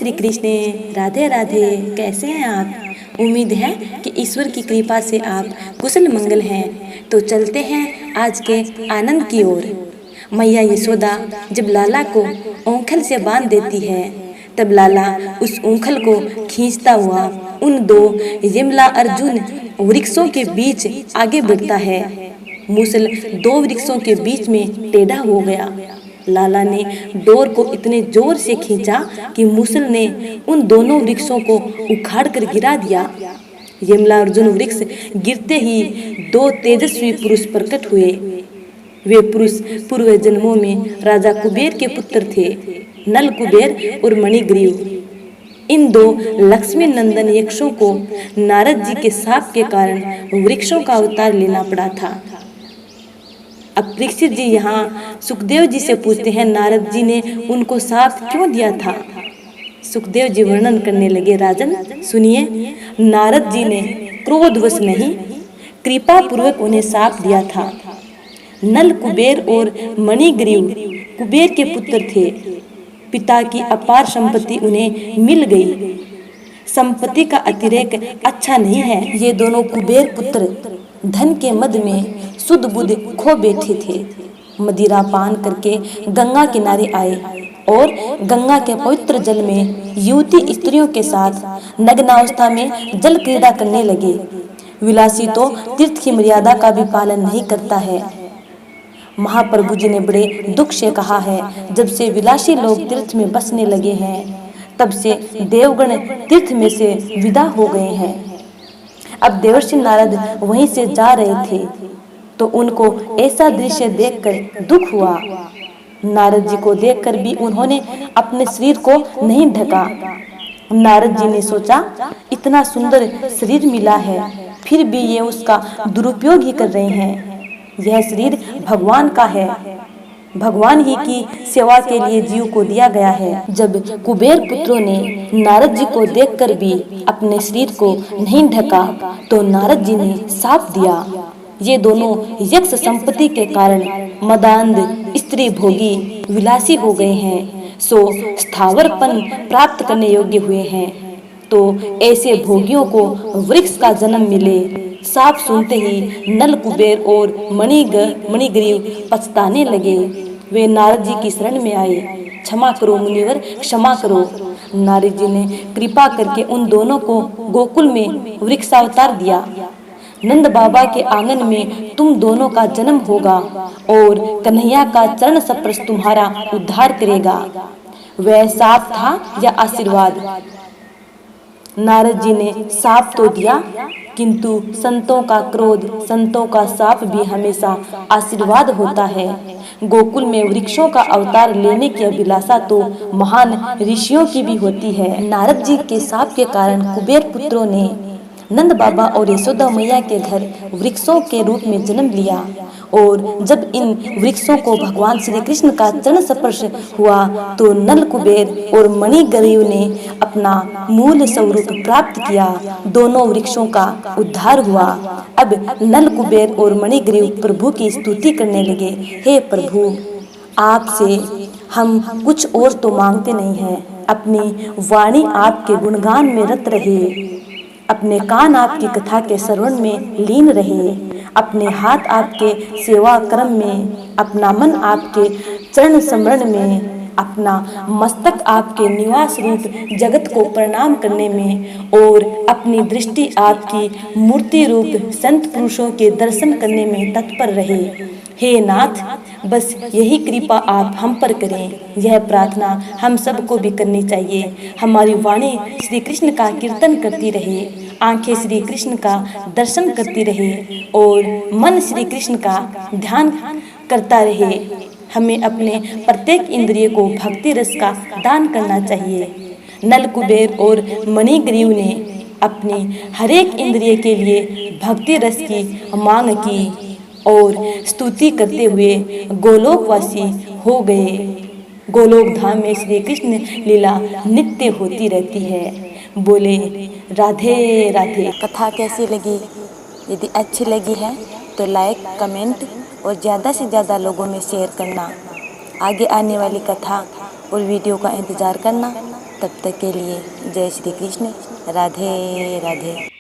श्री कृष्ण। राधे राधे। कैसे हैं आप? उम्मीद है कि ईश्वर की कृपा से आप कुशल मंगल हैं। तो चलते हैं आज के आनंद की ओर। मैया यशोदा जब लाला को ओंखल से बांध देती है, तब लाला उस ओंखल को खींचता हुआ उन दो यमला अर्जुन वृक्षों के बीच आगे बढ़ता है। मूसल दो वृक्षों के बीच में टेढ़ा हो गया। लाला ने डोर को इतने जोर से खींचा कि मूसल ने उन दोनों वृक्षों को उखाड़ कर गिरा दिया। यमला अर्जुन वृक्ष गिरते ही दो तेजस्वी पुरुष प्रकट हुए। वे पुरुष पूर्व जन्मों में राजा कुबेर के पुत्र थे, नल कुबेर और मणिग्रीव। इन दो लक्ष्मी नंदन यक्षों को नारद जी के शाप के कारण वृक्षों का अवतार लेना पड़ा था। अब परीक्षित जी यहाँ सुखदेव जी से पूछते हैं, नारद जी ने उनको शाप क्यों दिया था? सुखदेव जी वर्णन करने लगे, राजन सुनिए। नारद जी ने क्रोधवश नहीं, कृपा पूर्वक उन्हें शाप दिया था। नल कुबेर और मणिग्रीव कुबेर के पुत्र थे। पिता की अपार संपत्ति उन्हें मिल गई। संपत्ति का अतिरेक अच्छा नहीं है। ये दोनों कुबेर पुत्र धन के मद में सुध बुध खो बैठे थे। मदिरा पान करके गंगा किनारे आए और गंगा के पवित्र जल में युवती स्त्रियों के साथ नग्नावस्था में जल क्रीड़ा करने लगे। विलासी तो तीर्थ की मर्यादा का भी पालन नहीं करता है। महाप्रभु जी ने बड़े दुख से कहा है, जब से विलासी लोग तीर्थ में बसने लगे हैं, तब से देवगण तीर्थ में से विदा हो गए हैं। अब देवर्षि नारद वहीं से जा रहे थे तो उनको ऐसा दृश्य देखकर दुख हुआ। नारद जी को देखकर भी उन्होंने अपने शरीर को नहीं ढका। नारद जी ने सोचा, इतना सुंदर शरीर मिला है, फिर भी ये उसका दुरुपयोग ही कर रहे हैं। यह शरीर भगवान का है, भगवान ही की सेवा के लिए जीव को दिया गया है। जब कुबेर पुत्रों ने नारद जी को देखकर भी अपने शरीर को नहीं ढका तो नारद जी ने शाप दिया। ये दोनों यक्ष संपत्ति के कारण मदांध स्त्री भोगी विलासी हो गए हैं, सो स्थावरपन प्राप्त करने योग्य हुए हैं। तो ऐसे भोगियों को वृक्ष का जन्म मिले। साप सुनते ही नल कुबेर और मणिग्रीव पछताने लगे। वे नारद जी की शरण में आए। क्षमा करो मुनिवर, क्षमा करो। नारद जी ने कृपा करके उन दोनों को गोकुल में वृक्षावतार दिया। नंद बाबा के आंगन में तुम दोनों का जन्म होगा और कन्हैया का चरण स्पर्श तुम्हारा उद्धार करेगा। वह शाप था या आशीर्वाद? नारद जी ने शाप तो दिया, किंतु संतों का क्रोध, संतों का शाप भी हमेशा आशीर्वाद होता है। गोकुल में वृक्षों का अवतार लेने की अभिलाषा तो महान ऋषियों की भी होती है। नारद जी के शाप के कारण कुबेर पुत्रों ने नंद बाबा और यशोदा मैया के घर वृक्षों के रूप में जन्म लिया। और जब इन वृक्षों को भगवान श्री कृष्ण का चरण स्पर्श हुआ तो नल कुबेर और मणिग्रीव ने अपना मूल स्वरूप प्राप्त किया। दोनों वृक्षों का उद्धार हुआ। अब नल कुबेर और मणिग्रीव प्रभु की स्तुति करने लगे, हे प्रभु, आपसे हम कुछ और तो मांगते नहीं हैं। अपनी वाणी आपके गुणगान में रत रहे, अपने कान आपकी कथा के श्रवण में लीन रहे, अपने हाथ आपके सेवा कर्म में, अपना मन आपके चरण स्मरण में, अपना मस्तक आपके निवास रूप जगत को प्रणाम करने में और अपनी दृष्टि आपकी मूर्ति रूप संत पुरुषों के दर्शन करने में तत्पर रहे। हे नाथ, बस यही कृपा आप हम पर करें। यह प्रार्थना हम सबको भी करनी चाहिए। हमारी वाणी श्री कृष्ण का कीर्तन करती रहे, आंखें श्री कृष्ण का दर्शन करती रहे और मन श्री कृष्ण का ध्यान करता रहे। हमें अपने प्रत्येक इंद्रिय को भक्ति रस का दान करना चाहिए। नल कुबेर और मणिग्रीव ने अपनी हरेक इंद्रिय के लिए भक्ति रस की मांग की और स्तुति करते हुए गोलोकवासी हो गए। गोलोक धाम में श्री कृष्ण लीला नित्य होती रहती है। बोले राधे राधे। कथा कैसी लगी? यदि अच्छी लगी है तो लाइक, कमेंट और ज़्यादा से ज़्यादा लोगों में शेयर करना। आगे आने वाली कथा और वीडियो का इंतज़ार करना। तब तक के लिए जय श्री कृष्ण, राधे राधे।